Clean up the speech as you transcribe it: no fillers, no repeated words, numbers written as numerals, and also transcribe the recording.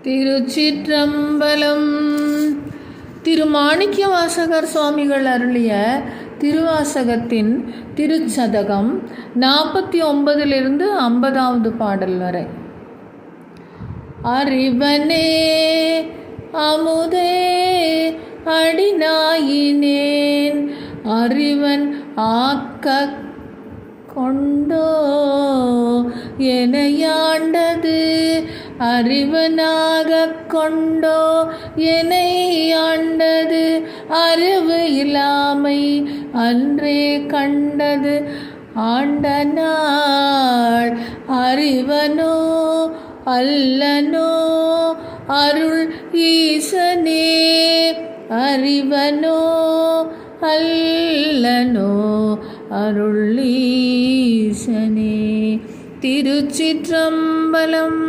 திருச்சிற்றம்பலம். திருமாணிக்கவாசகர் சுவாமிகள் அருளிய திருவாசகத்தின் திருச்சதகம் 49 50வது பாடல் வரை. அறிவனே அமுதே அடிநாயினேன் அறிவன் ஆக்க கொண்டோ எனையாண்டது அறிவனாக கொண்டோ எனையாண்டது அறிவு இல்லாமை அன்றே கண்டது ஆண்ட நாள் அறிவனோ அல்லனோ அருள் ஈசனே அறிவனோ அல்லனோ அருள் ஈசனே. திருச்சிற்றம்பலம்.